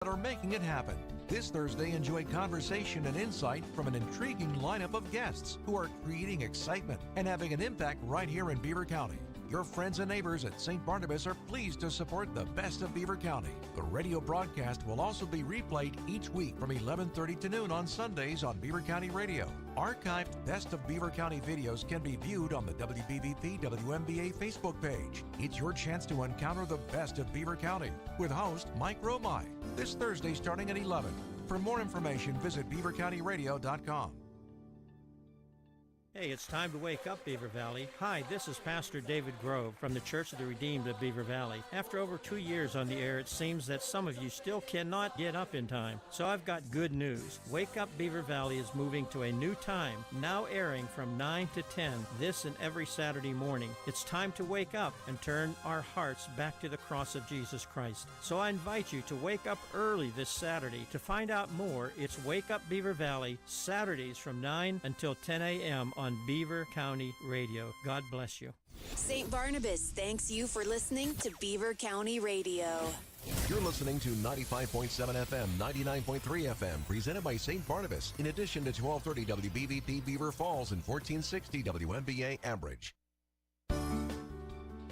that are making it happen. This Thursday, enjoy conversation and insight from an intriguing lineup of guests who are creating excitement and having an impact right here in Beaver County. Your friends and neighbors at St. Barnabas are pleased to support the best of Beaver County. The radio broadcast will also be replayed each week from 11:30 to noon on Sundays on Beaver County Radio. Archived Best of Beaver County videos can be viewed on the WBVP WMBA Facebook page. It's your chance to encounter the best of Beaver County with host Mike Romigh this Thursday starting at 11. For more information, visit beavercountyradio.com. Hey, it's time to wake up, Beaver Valley. Hi, this is Pastor David Grove from the Church of the Redeemed of Beaver Valley. After over 2 years on the air, it seems that some of you still cannot get up in time. So I've got good news. Wake Up Beaver Valley is moving to a new time, now airing from 9 to 10 this and every Saturday morning. It's time to wake up and turn our hearts back to the cross of Jesus Christ. So I invite you to wake up early this Saturday. To find out more, it's Wake Up Beaver Valley, Saturdays from 9 until 10 a.m. on Beaver County Radio. God bless you. St. Barnabas thanks you for listening to Beaver County Radio. You're listening to 95.7 FM, 99.3 FM, presented by St. Barnabas, in addition to 1230 WBVP Beaver Falls and 1460 WMBA Ambridge.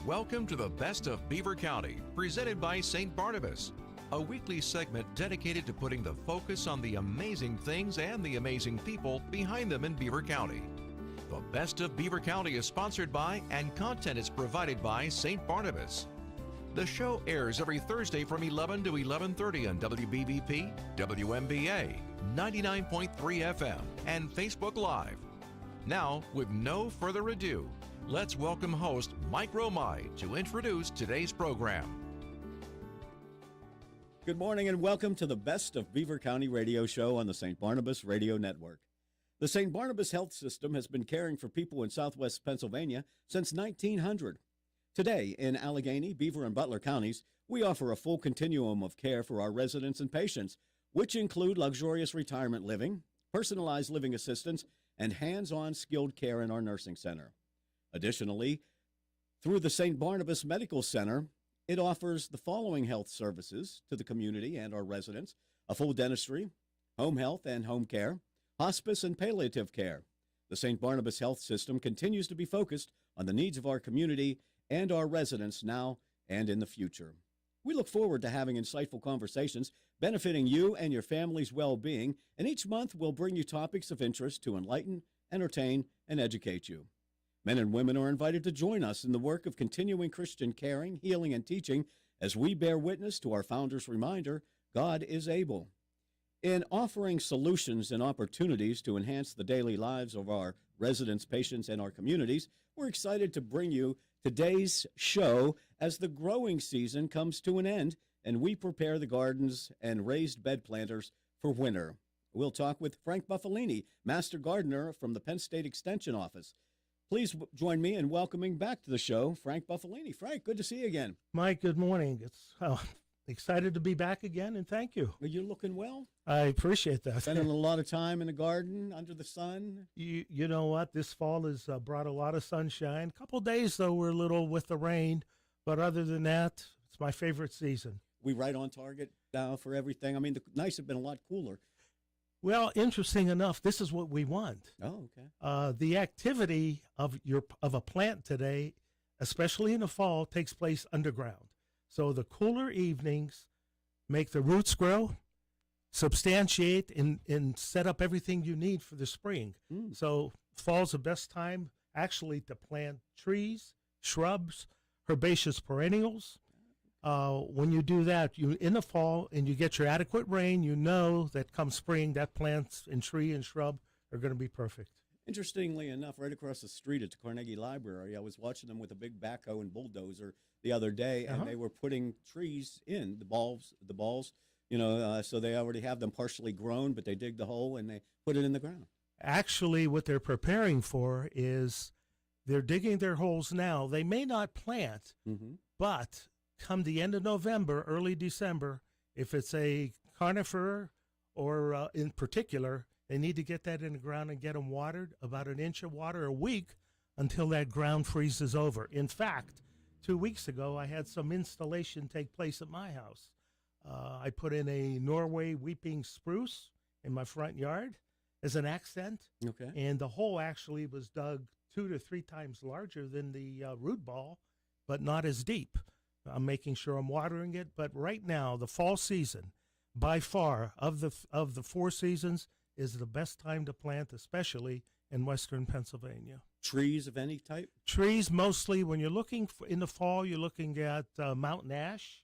Welcome to the Best of Beaver County, presented by St. Barnabas, a weekly segment dedicated to putting the focus on the amazing things and the amazing people behind them in Beaver County. The Best of Beaver County is sponsored by and content is provided by St. Barnabas. The show airs every Thursday from 11 to 11:30 on WBVP, WMBA, 99.3 FM, and Facebook Live. Now, with no further ado, let's welcome host Mike Romigh to introduce today's program. Good morning and welcome to the Best of Beaver County radio show on the St. Barnabas Radio Network. The St. Barnabas Health System has been caring for people in southwest Pennsylvania since 1900. Today, in Allegheny, Beaver, and Butler counties, we offer a full continuum of care for our residents and patients, which include luxurious retirement living, personalized living assistance, and hands-on skilled care in our nursing center. Additionally, through the St. Barnabas Medical Center, it offers the following health services to the community and our residents: a full dentistry, home health and home care, hospice and palliative care. The St. Barnabas Health System continues to be focused on the needs of our community and our residents now and in the future. We look forward to having insightful conversations benefiting you and your family's well-being, and each month we'll bring you topics of interest to enlighten, entertain, and educate you. Men and women are invited to join us in the work of continuing Christian caring, healing, and teaching as we bear witness to our founder's reminder, God is able. In offering solutions and opportunities to enhance the daily lives of our residents, patients, and our communities, we're excited to bring you today's show as the growing season comes to an end and we prepare the gardens and raised bed planters for winter. We'll talk with Frank Bufalini, Master Gardener from the Penn State Extension Office. Please join me in welcoming back to the show Frank Bufalini. Frank, good to see you again. Mike, good morning. It's excited to be back again, and thank you. Are you looking well? I appreciate that. Spending a lot of time in the garden under the sun. You know what? This fall has brought a lot of sunshine. A couple days, though, we're a little with the rain, but other than that, it's my favorite season. We right on target now for everything. I mean, the nights have been a lot cooler. Well, interesting enough, this is what we want. Oh, okay. The activity of a plant today, especially in the fall, takes place underground. So the cooler evenings make the roots grow, substantiate, and set up everything you need for the spring. So fall's the best time, actually, to plant trees, shrubs, herbaceous perennials. When you do that, in the fall, and you get your adequate rain, you know that come spring, that plants and tree and shrub are going to be perfect. Interestingly enough, right across the street at the Carnegie Library, I was watching them with a big backhoe and bulldozer the other day, and they were putting trees in, the balls, so they already have them partially grown, but they dig the hole and they put it in the ground. Actually, what they're preparing for is they're digging their holes now. They may not plant, but come the end of November, early December, if it's a conifer or in particular, they need to get that in the ground and get them watered, about an inch of water a week until that ground freezes over. In fact, 2 weeks ago, I had some installation take place at my house. I put in a Norway weeping spruce in my front yard as an accent. Okay. And the hole actually was dug 2 to 3 times larger than the root ball, but not as deep. I'm making sure I'm watering it. But right now, the fall season, by far of the 4 seasons, is the best time to plant, especially in western Pennsylvania. Trees of any type? Trees mostly. When you're looking in the fall, you're looking at mountain ash,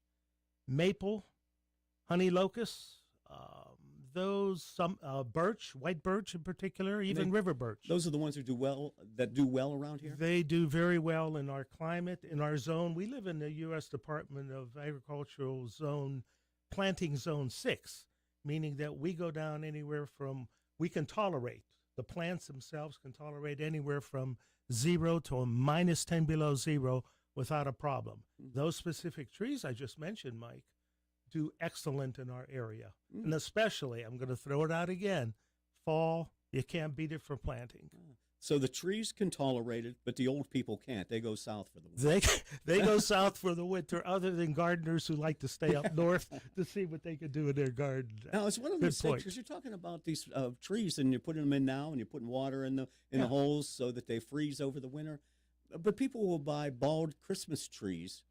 maple, honey locust, some birch, white birch in particular, even river birch. Those are the ones that do well around here? They do very well in our climate, in our zone. We live in the U.S. Department of Agricultural Zone, Planting Zone 6, meaning that we go down anywhere from, we can tolerate, the plants themselves can tolerate anywhere from 0 to a minus 10 below 0 without a problem. Mm-hmm. Those specific trees I just mentioned, Mike, do excellent in our area. And especially, I'm going to throw it out again, fall, you can't beat it for planting. So the trees can tolerate it, but the old people can't. They go south for the winter. They go south for the winter, other than gardeners who like to stay up north to see what they can do in their garden. Now, it's one of those things, because you're talking about these trees, and you're putting them in now, and you're putting water in the holes so that they freeze over the winter. But people will buy bald Christmas trees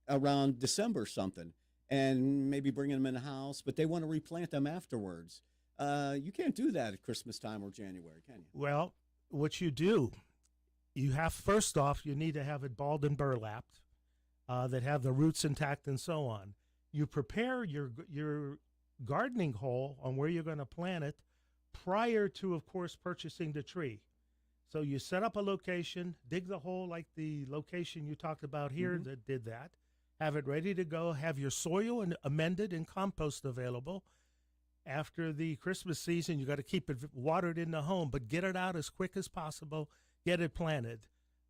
around December or something, and maybe bring them in the house, but they want to replant them afterwards. You can't do that at Christmas time or January, can you? Well, what you do, you have, first off, you need to have it balled and burlapped, that have the roots intact and so on. You prepare your gardening hole on where you're going to plant it prior to, of course, purchasing the tree. So you set up a location, dig the hole like the location you talked about here that did that. Have it ready to go, have your soil amended and compost available. After the Christmas season, you got to keep it watered in the home, but get it out as quick as possible, get it planted.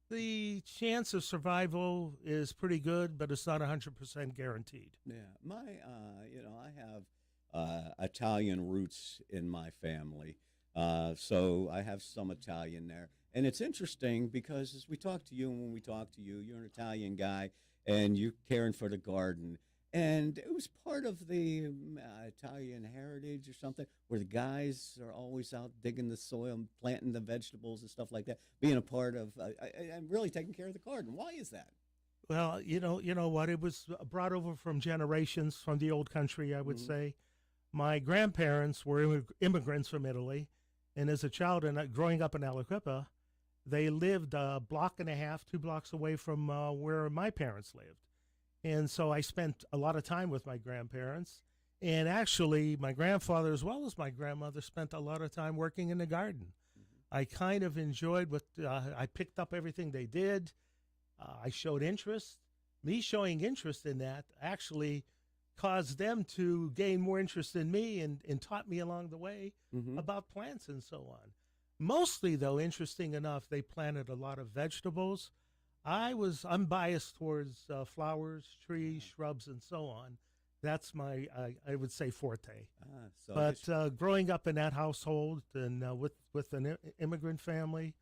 The chance of survival is pretty good, but it's not 100% guaranteed. Yeah, I have Italian roots in my family, so I have some Italian there. And it's interesting because as we talk to you, and when we talk to you, you're an Italian guy, and you're caring for the garden. And it was part of the Italian heritage or something, where the guys are always out digging the soil and planting the vegetables and stuff like that, being a part of and really taking care of the garden. Why is that? Well, you know what? It was brought over from generations from the old country, I would say. My grandparents were immigrants from Italy, and as a child and growing up in Aliquippa, they lived a block and a half, 2 blocks away from where my parents lived. And so I spent a lot of time with my grandparents. And actually, my grandfather, as well as my grandmother, spent a lot of time working in the garden. I kind of enjoyed what I picked up everything they did. I showed interest. Me showing interest in that actually caused them to gain more interest in me and taught me along the way about plants and so on. Mostly, though, interesting enough, they planted a lot of vegetables. I'm biased towards flowers, trees, shrubs, and so on. That's my, I would say, forte. But growing up in that household and with an immigrant family,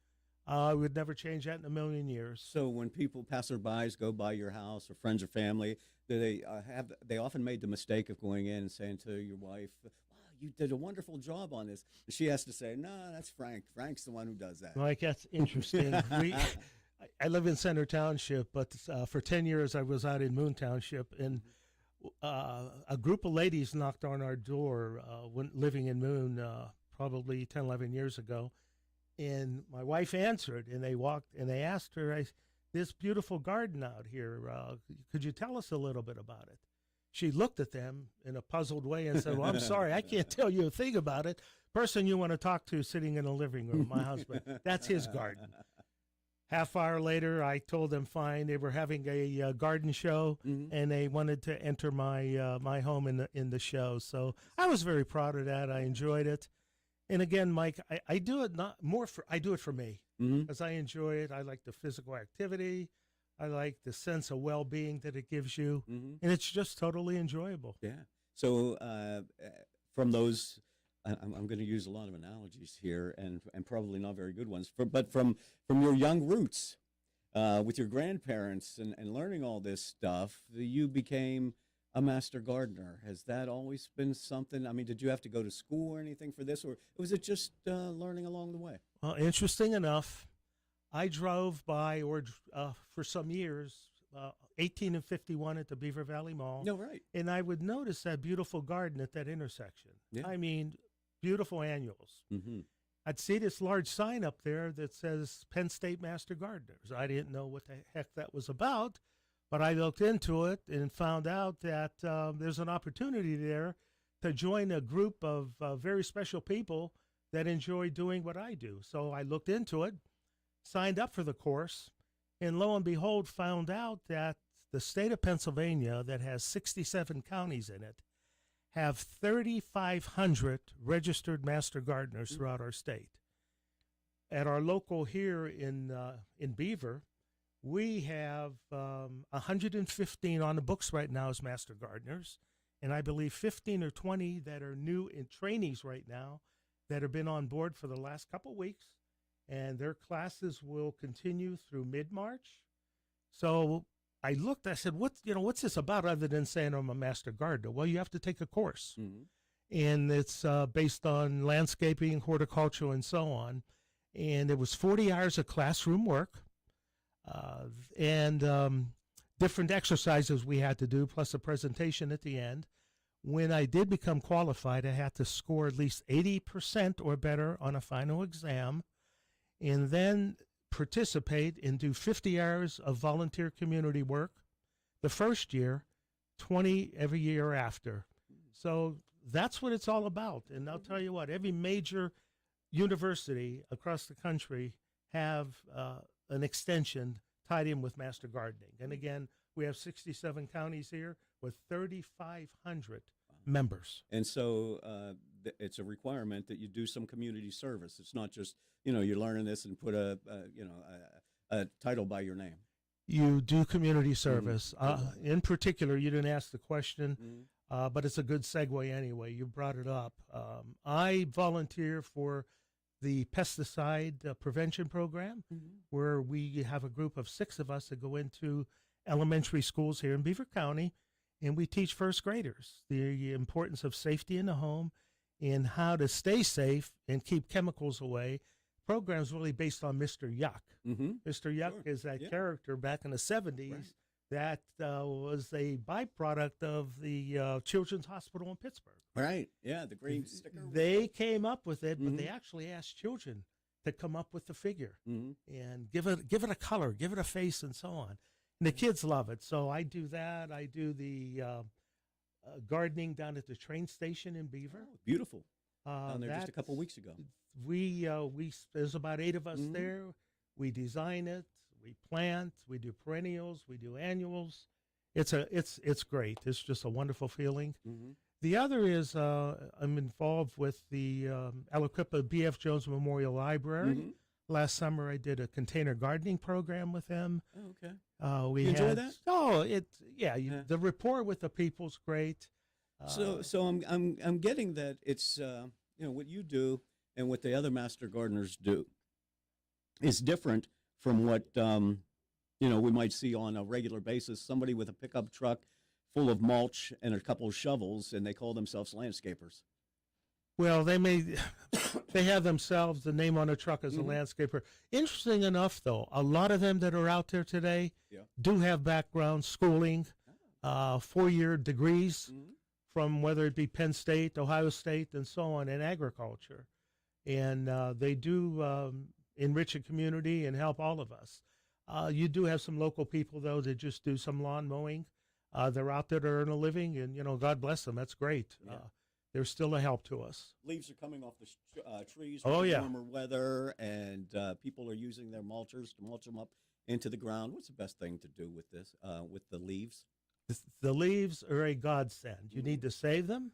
I would never change that in a million years. So when passerbys go by your house or friends or family, they often made the mistake of going in and saying to your wife, "You did a wonderful job on this." And she has to say, "No, that's Frank. Frank's the one who does that." Like, that's interesting. I live in Center Township, but for 10 years I was out in Moon Township, and a group of ladies knocked on our door when living in Moon probably 10, 11 years ago, and my wife answered, and they asked her, "This beautiful garden out here, could you tell us a little bit about it?" She looked at them in a puzzled way and said, "Well, I'm sorry, I can't tell you a thing about it. Person you want to talk to sitting in the living room, my husband, that's his garden." Half hour later, I told them fine. They were having a garden show, and they wanted to enter my my home in the show. So I was very proud of that. I enjoyed it. And again, Mike, I do it I do it for me because I enjoy it. I like the physical activity. I like the sense of well-being that it gives you, and it's just totally enjoyable. Yeah. So from those, I'm going to use a lot of analogies here, and probably not very good ones. But from your young roots, with your grandparents and learning all this stuff, you became a master gardener? Has that always been something? I mean, did you have to go to school or anything for this, or was it just learning along the way? Well, interesting enough, I drove by for some years, 18 and 51 at the Beaver Valley Mall. No, right. And I would notice that beautiful garden at that intersection. Yeah. I mean, beautiful annuals. Mm-hmm. I'd see this large sign up there that says Penn State Master Gardeners. I didn't know what the heck that was about, but I looked into it and found out that there's an opportunity there to join a group of very special people that enjoy doing what I do. So I looked into it, signed up for the course, and lo and behold, found out that the state of Pennsylvania, that has 67 counties in it, have 3,500 registered master gardeners throughout our state. At our local here in Beaver, we have 115 on the books right now as master gardeners, and I believe 15 or 20 that are new in trainees right now that have been on board for the last couple weeks, and their classes will continue through mid-March. So I looked, I said, what's this about other than saying I'm a master gardener? Well, you have to take a course. Mm-hmm. And it's based on landscaping, horticulture, and so on. And it was 40 hours of classroom work and different exercises we had to do, plus a presentation at the end. When I did become qualified, I had to score at least 80% or better on a final exam, and then participate and do 50 hours of volunteer community work the first year, 20 every year after. So that's what it's all about. And I'll tell you what, every major university across the country have an extension tied in with master gardening. And again, we have 67 counties here with 3,500 members. And so it's a requirement that you do some community service. It's not just, you're learning this and put a title by your name. You do community service. In particular, you didn't ask the question, but it's a good segue anyway. You brought it up. I volunteer for the pesticide prevention program, where we have a group of 6 of us that go into elementary schools here in Beaver County, and we teach first graders the importance of safety in the home and how to stay safe and keep chemicals away. Program's really based on Mr. Yuck. Mr. Yuck is that character back in the 70s that was a byproduct of the Children's Hospital in Pittsburgh. Right, yeah, the green sticker. They came up with it, but they actually asked children to come up with the figure and give it a color, give it a face, and so on. And the kids love it. So I do that. I do the gardening down at the train station in Beaver. Oh, beautiful. Down there just a couple weeks ago. There's about 8 of us there. We design it, we plant, we do perennials, we do annuals. It's great. It's just a wonderful feeling. The other is I'm involved with the Aliquippa B.F. Jones Memorial Library. Last summer, I did a container gardening program with them. Oh, okay. We enjoy that? Oh, the rapport with the people's great. So I'm getting that it's what you do and what the other master gardeners do is different from what we might see on a regular basis. Somebody with a pickup truck full of mulch and a couple of shovels, and they call themselves landscapers. Well, they have themselves the name on the truck as a landscaper. Interesting enough, though, a lot of them that are out there today do have background schooling, 4-year degrees from whether it be Penn State, Ohio State, and so on in agriculture. And they do enrich a community and help all of us. You do have some local people, though, that just do some lawn mowing. They're out there to earn a living, and, God bless them. That's great. Yeah. They're still a help to us. Leaves are coming off the trees with warmer weather, and people are using their mulchers to mulch them up into the ground. What's the best thing to do with this, with the leaves? The leaves are a godsend. You need to save them.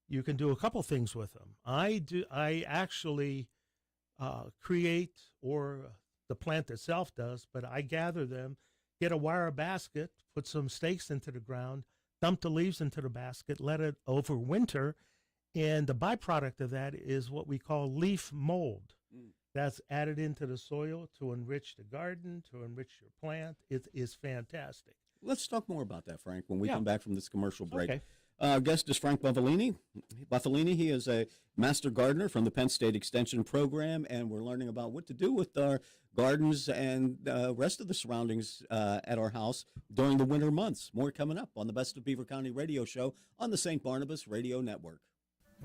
You can do a couple things with them. I actually create, or the plant itself does, but I gather them, get a wire basket, put some stakes into the ground, dump the leaves into the basket, let it overwinter, and the byproduct of that is what we call leaf mold. That's added into the soil to enrich the garden, to enrich your plant. It is fantastic. Let's talk more about that, Frank, when we Yeah. come back from this commercial break. Okay. Our guest is Frank Bufalini. He is a Master Gardener from the Penn State Extension Program, and we're learning about what to do with our gardens and rest of the surroundings at our house during the winter months. More coming up on the Best of Beaver County radio show on the St. Barnabas Radio Network.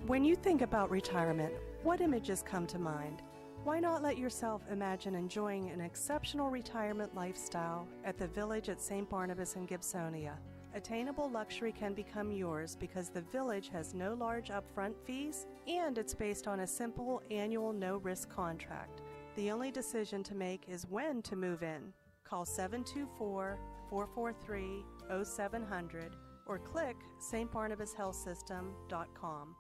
When you think about retirement, what images come to mind? Why not let yourself imagine enjoying an exceptional retirement lifestyle at the Village at St. Barnabas in Gibsonia? Attainable luxury can become yours because the Village has no large upfront fees and it's based on a simple annual no-risk contract. The only decision to make is when to move in. Call 724-443-0700 or click stbarnabashealthsystem.com.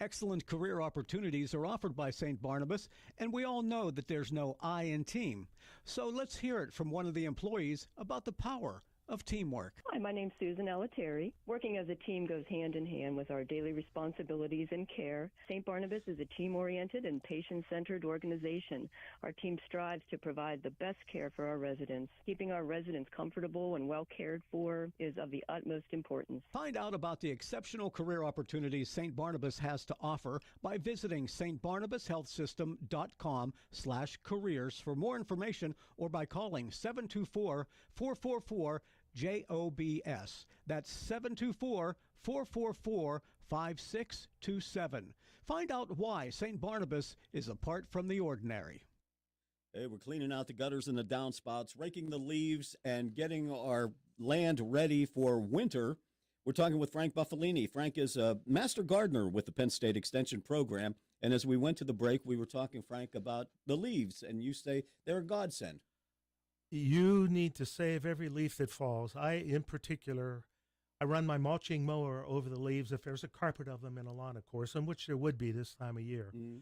Excellent career opportunities are offered by St. Barnabas, and we all know that there's no I in team. So let's hear it from one of the employees about the power of teamwork. Hi, my name's Susan Elleteri. Working as a team goes hand in hand with our daily responsibilities and care. St. Barnabas is a team-oriented and patient-centered organization. Our team strives to provide the best care for our residents. Keeping our residents comfortable and well cared for is of the utmost importance. Find out about the exceptional career opportunities St. Barnabas has to offer by visiting stbarnabashealthsystem.com/careers for more information or by calling 724-444-JOBS. That's 724-444-5627. Find out why St. Barnabas is apart from the ordinary. Hey, we're cleaning out the gutters and the downspouts, raking the leaves, and getting our land ready for winter. We're talking with Frank Bufalini. Frank is a Master Gardener with the Penn State Extension Program. And as we went to the break, we were talking, Frank, about the leaves, and you say they're a godsend. You need to save every leaf that falls. In particular, I run my mulching mower over the leaves if there's a carpet of them in a lawn, of course, and which there would be this time of year. Mm-hmm.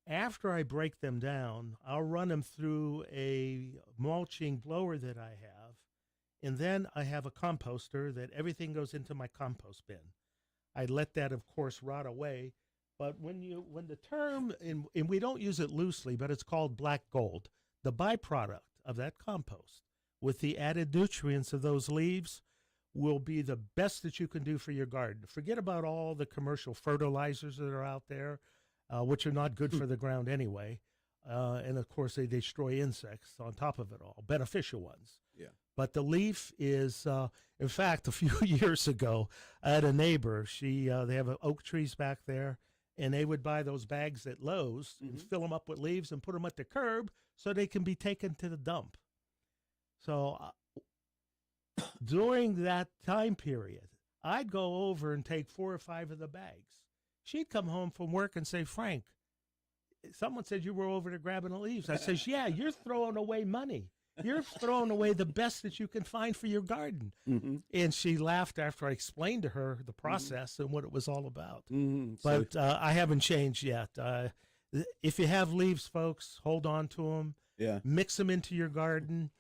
After I break them down, I'll run them through a mulching blower that I have, and then I have a composter that everything goes into my compost bin. I let that, of course, rot away. But when the term, and we don't use it loosely, but it's called black gold, the byproduct of that compost with the added nutrients of those leaves will be the best that you can do for your garden. Forget about all the commercial fertilizers that are out there, which are not good for the ground anyway. And of course, they destroy insects on top of it all, beneficial ones. Yeah. But the leaf is, in fact, a few years ago, I had a neighbor. They have oak trees back there, and they would buy those bags at Lowe's and fill them up with leaves and put them at the curb so they can be taken to the dump. So during that time period, I'd go over and take 4 or 5 of the bags. She'd come home from work and say, Frank, someone said you were over there grabbing the leaves. I says, yeah, you're throwing away money. You're throwing away the best that you can find for your garden. Mm-hmm. And she laughed after I explained to her the process and what it was all about. Mm-hmm. But I haven't changed yet. If you have leaves, folks, hold on to them. Yeah. Mix them into your garden.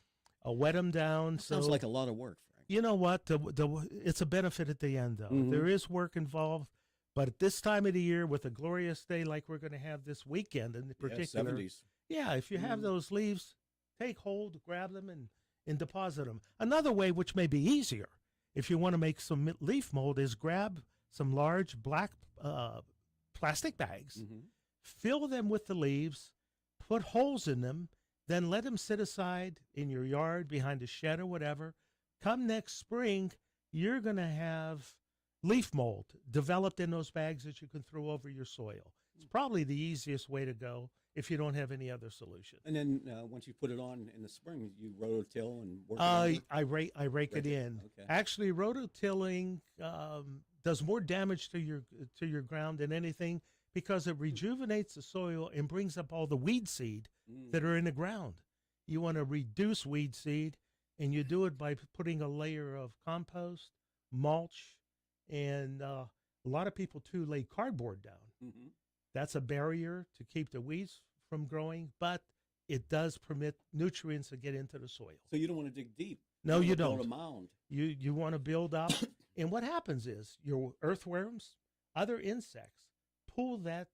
Wet them down. Sounds like a lot of work, Frank. You know what? It's a benefit at the end, though. Mm-hmm. There is work involved. But at this time of the year, with a glorious day like we're going to have this weekend in particular, 70s. Yeah, if you have those leaves, take hold, grab them, and deposit them. Another way, which may be easier, if you want to make some leaf mold, is grab some large black plastic bags, fill them with the leaves, put holes in them, then let them sit aside in your yard, behind a shed or whatever. Come next spring, you're going to have leaf mold developed in those bags that you can throw over your soil. It's probably the easiest way to go if you don't have any other solution. And then once you put it on in the spring, you rototill and work it I rake it in. Okay. Actually, rototilling does more damage to your ground than anything because it rejuvenates the soil and brings up all the weed seed that are in the ground. You want to reduce weed seed, and you do it by putting a layer of compost, mulch, and a lot of people, too, lay cardboard down. Mm-hmm. That's a barrier to keep the weeds from growing, but it does permit nutrients to get into the soil. So you don't want to dig deep. No, you don't. Build a mound. You want to build up. And what happens is your earthworms, other insects, pull that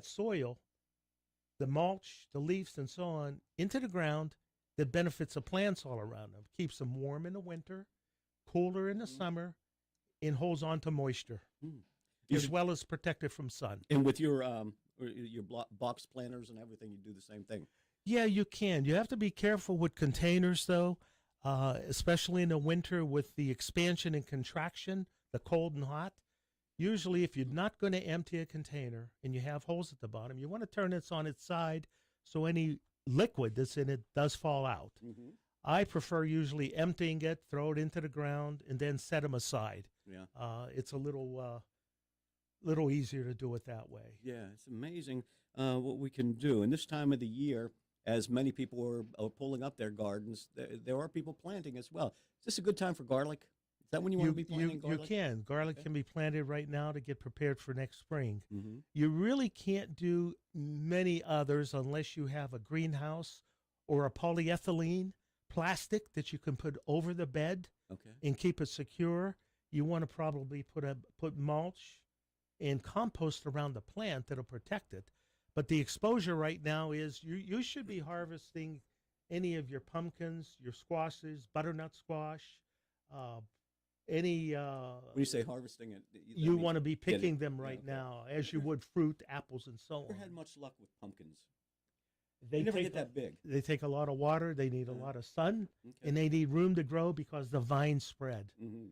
soil, the mulch, the leaves, and so on, into the ground, that benefits the plants all around them. Keeps them warm in the winter, cooler in the summer, and holds on to moisture, as well as protected from sun. And with your box planters and everything, you do the same thing. Yeah, you can. You have to be careful with containers, though, especially in the winter with the expansion and contraction, the cold and hot. Usually, if you're not going to empty a container and you have holes at the bottom, you want to turn it on its side so any liquid that's in it does fall out. Mm-hmm. I prefer usually emptying it, throw it into the ground, and then set them aside. Yeah. It's a little easier to do it that way. Yeah, it's amazing what we can do. And this time of the year, as many people are pulling up their gardens, there are people planting as well. Is this a good time for garlic? Is that when you want to be planting garlic? You can. Garlic can be planted right now to get prepared for next spring. Mm-hmm. You really can't do many others unless you have a greenhouse or a polyethylene plastic that you can put over the bed and keep it secure. You want to probably put mulch and compost around the plant that'll protect it. But the exposure right now is you should be harvesting any of your pumpkins, your squashes, butternut squash, any. When you say harvesting it, you want to be picking them right now, as you would fruit, apples, and so on. Never had much luck with pumpkins. They never get that big. They take a lot of water. They need a lot of sun, and they need room to grow because the vines spread. Mm-hmm.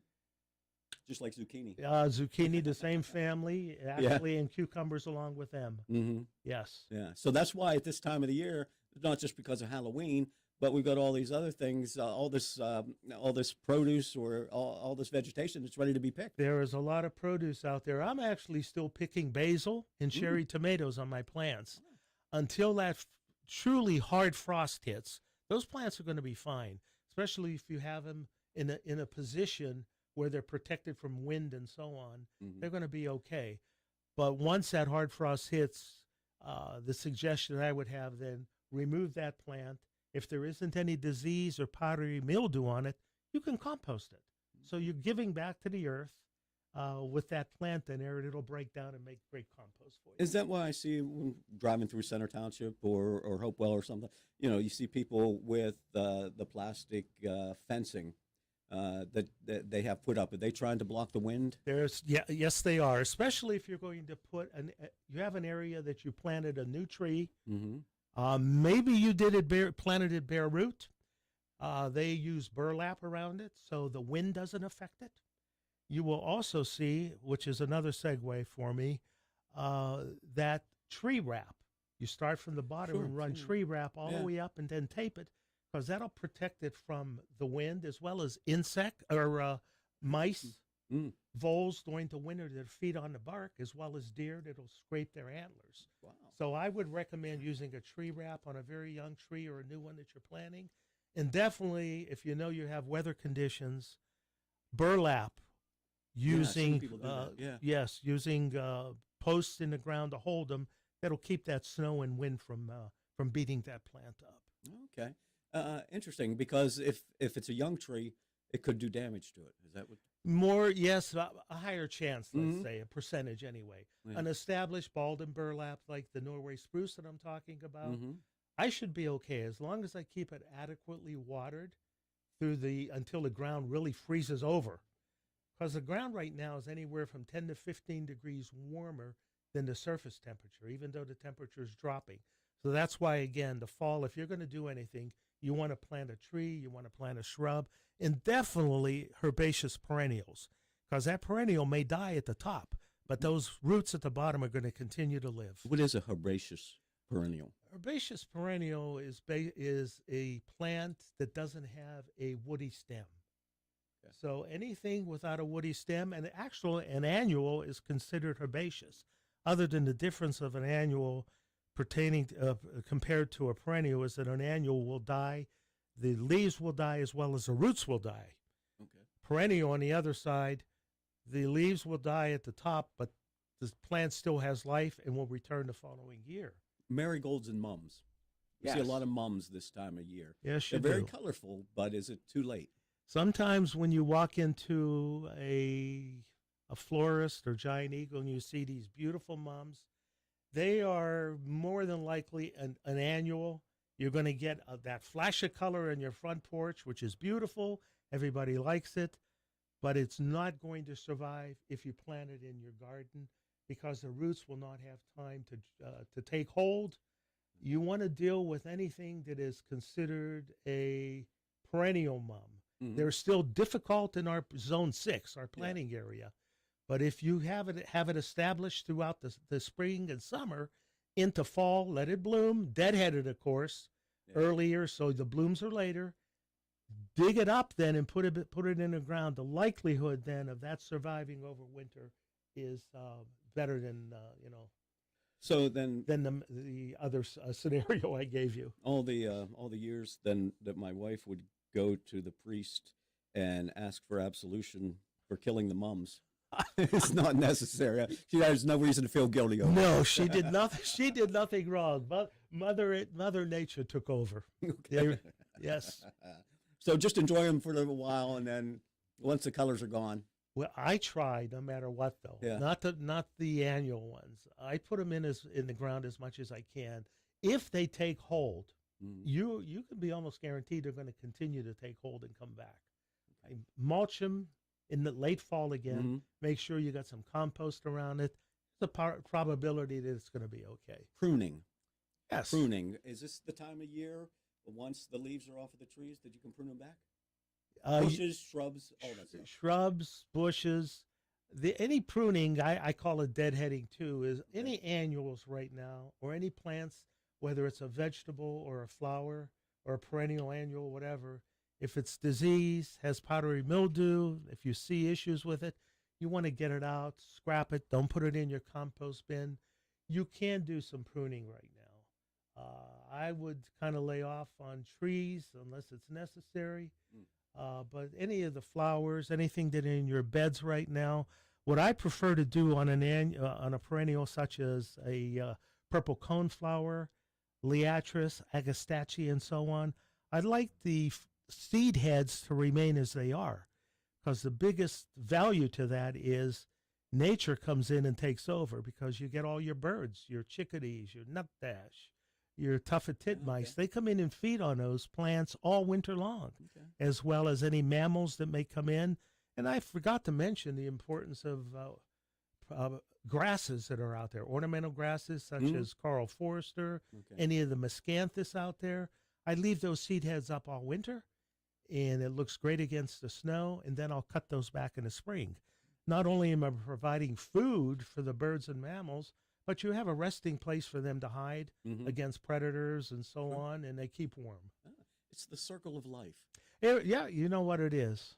Just like zucchini. Zucchini, the same family, actually, and cucumbers along with them. Mm-hmm. Yes. Yeah. So that's why at this time of the year, not just because of Halloween, but we've got all these other things, all this produce or all this vegetation that's ready to be picked. There is a lot of produce out there. I'm actually still picking basil and cherry tomatoes on my plants until that truly hard frost hits. Those plants are going to be fine, especially if you have them in a position where they're protected from wind and so on. Mm-hmm. They're going to be okay. But once that hard frost hits, the suggestion I would have then, remove that plant. If there isn't any disease or powdery mildew on it, you can compost it. So you're giving back to the earth with that plant in there, and it'll break down and make great compost for you. Is that why I see when driving through Center Township or Hopewell or something, you see people with the plastic fencing that they have put up? Are they trying to block the wind? Yes, they are, especially if you're going to put you have an area that you planted a new tree. Mm-hmm. Maybe you planted it bare root. They use burlap around it so the wind doesn't affect it. You will also see, which is another segue for me, that tree wrap. You start from the bottom and run tree wrap all the way up and then tape it, because that'll protect it from the wind as well as insect or mice, voles during the winter that feed on the bark, as well as deer that'll scrape their antlers. Wow. So I would recommend using a tree wrap on a very young tree or a new one that you're planting. And definitely, if you know you have weather conditions, burlap using using posts in the ground to hold them. That'll keep that snow and wind from beating that plant up. Okay. Interesting, because if it's a young tree, it could do damage to it. Is that what? More, yes, a higher chance, let's say, a percentage anyway. Yeah. An established bald and burlap like the Norway spruce that I'm talking about, I should be okay as long as I keep it adequately watered until the ground really freezes over. Because the ground right now is anywhere from 10 to 15 degrees warmer than the surface temperature, even though the temperature is dropping. So that's why, again, the fall, if you're going to do anything, you want to plant a tree, you want to plant a shrub, and definitely herbaceous perennials, because that perennial may die at the top, but those roots at the bottom are going to continue to live. What is a herbaceous perennial? Herbaceous perennial is a plant that doesn't have a woody stem. Okay. So anything without a woody stem, and an annual is considered herbaceous, other than the difference of an annual pertaining compared to a perennial is that an annual will die, the leaves will die as well as the roots will die. Okay. Perennial on the other side, the leaves will die at the top, but the plant still has life and will return the following year. Marigolds and mums. You see a lot of mums this time of year. Yes, you They're do. very colorful, but is it too late? Sometimes when you walk into a florist or giant eagle and you see these beautiful mums, they are more than likely an annual, You're going to get that flash of color in your front porch, which is beautiful. Everybody likes it, but it's not going to survive if you plant it in your garden because the roots will not have time to take hold. You want to deal with anything that is considered a perennial mum. Mm-hmm. They're still difficult in our zone 6, our planting area. But if you have it established throughout the spring and summer into fall, let it bloom, deadheaded, of course, earlier, so the blooms are later. Dig it up then and put it in the ground. The likelihood then of that surviving over winter is better than So then, than the other scenario I gave you. all the years then that my wife would go to the priest and ask for absolution for killing the mums. It's not necessary. She has no reason to feel guilty over it. No, she did nothing. She did nothing wrong. But Mother Nature took over. Okay. Yes. So just enjoy them for a little while, and then once the colors are gone. Well, I try no matter what, though. Yeah. Not the annual ones. I put them in the ground as much as I can. If they take hold, you can be almost guaranteed they're going to continue to take hold and come back. I mulch them in the late fall again. Make sure you got some compost around it. There's a probability that it's going to be okay. Pruning. Yes. Pruning. Is this the time of year, once the leaves are off of the trees, that you can prune them back? Bushes, shrubs, all that stuff. Shrubs, bushes. Any pruning, I call it deadheading too, is any annuals right now, or any plants, whether it's a vegetable or a flower or a perennial annual, whatever. If it's disease, has powdery mildew, if you see issues with it, you want to get it out, scrap it, don't put it in your compost bin. You can do some pruning right now. I would kind of lay off on trees unless it's necessary. But any of the flowers, anything that in your beds right now, what I prefer to do on on a perennial such as a purple coneflower, liatris, agastache, and so on, I'd like the seed heads to remain as they are, because the biggest value to that is nature comes in and takes over, because you get all your birds, your chickadees, your nutdash, your tuffet titmice. They come in and feed on those plants all winter long, as well as any mammals that may come in. And I forgot to mention the importance of grasses that are out there, ornamental grasses such as Carl Forster, any of the miscanthus out there. I leave those seed heads up all winter, and it looks great against the snow, and then I'll cut those back in the spring. Not only am I providing food for the birds and mammals, but you have a resting place for them to hide against predators and so on, and they keep warm. It's the circle of life. Yeah, you know what it is.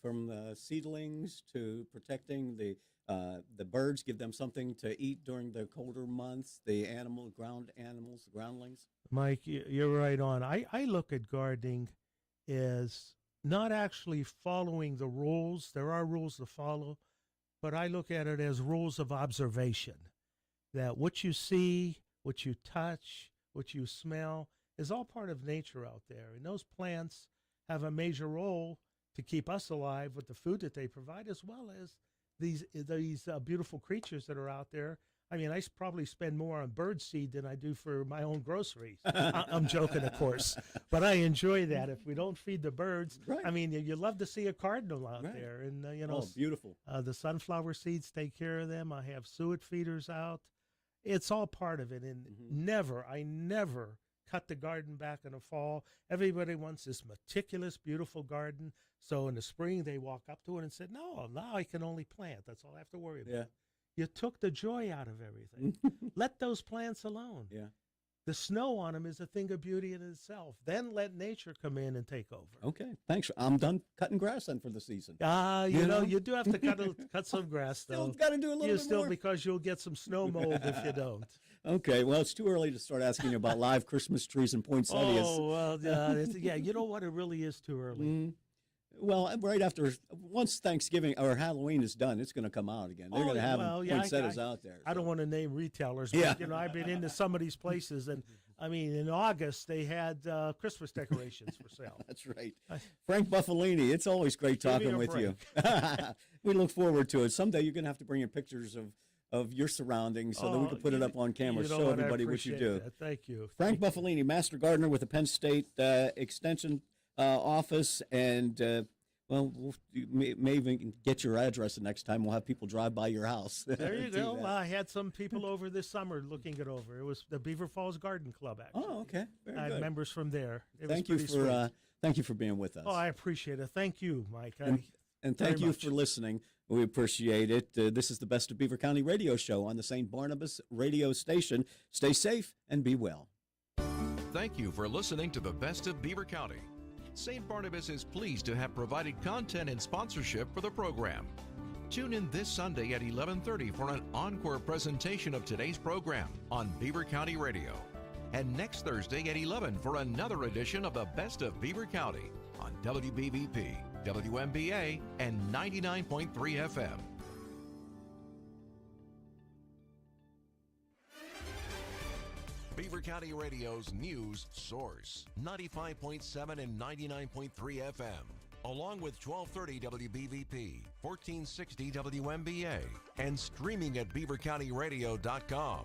From seedlings to protecting the birds, give them something to eat during the colder months, the ground animals, the groundlings. Mike, you're right on. I look at gardening as not actually following the rules. There are rules to follow, but I look at it as rules of observation. That what you see, what you touch, what you smell is all part of nature out there. And those plants have a major role to keep us alive with the food that they provide, as well as these beautiful creatures that are out there. I mean, I probably spend more on bird seed than I do for my own groceries. I'm joking, of course, but I enjoy that. If we don't feed the birds, I mean, you love to see a cardinal out there, and beautiful. The sunflower seeds take care of them. I have suet feeders out. It's all part of it, and I never cut the garden back in the fall. Everybody wants this meticulous, beautiful garden. So in the spring, they walk up to it and said, "No, now I can only plant. That's all I have to worry about." You took the joy out of everything. Let those plants alone. The snow on them is a thing of beauty in itself. Then let nature come in and take over. Okay, thanks. I'm done cutting grass then for the season. You know, you do have to cut some grass, though. Still got to do a little bit more. Because you'll get some snow mold if you don't. Okay, well, it's too early to start asking you about live Christmas trees and poinsettias. Oh, well, you know what? It really is too early. Well, right after, once Thanksgiving or Halloween is done, it's going to come out again. They're going to have poinsettias out there. I don't want to name retailers, but I've been into some of these places, and I mean, in August they had Christmas decorations for sale. That's right. Frank Bufalini, it's always great talking with you. We look forward to it. Someday you're going to have to bring in pictures of of your surroundings so that we can put it up on camera, you know show what, I everybody what you appreciate do. that. Thank you. Frank Thank you. Bufalini, Master Gardener with the Penn State Extension Office, and we'll may even get your address the next time. We'll have people drive by your house. There you do go. that. Well, I had some people over this summer looking it over. It was the Beaver Falls Garden Club, actually. Oh, okay. Very I had good. members from there. It Thank was you pretty for sweet. thank you for being with us. Oh, I appreciate it. Thank you, Mike. And very thank you much. for listening. We appreciate it. This is the Best of Beaver County radio show on the St. Barnabas radio station. Stay safe and be well. Thank you for listening to the Best of Beaver County. St. Barnabas is pleased to have provided content and sponsorship for the program. Tune in this Sunday at 11:30 for an encore presentation of today's program on Beaver County Radio. And next Thursday at 11 for another edition of the Best of Beaver County on WBVP, WMBA, and 99.3 FM. Beaver County Radio's news source, 95.7 and 99.3 FM, along with 1230 WBVP, 1460 WMBA, and streaming at beavercountyradio.com.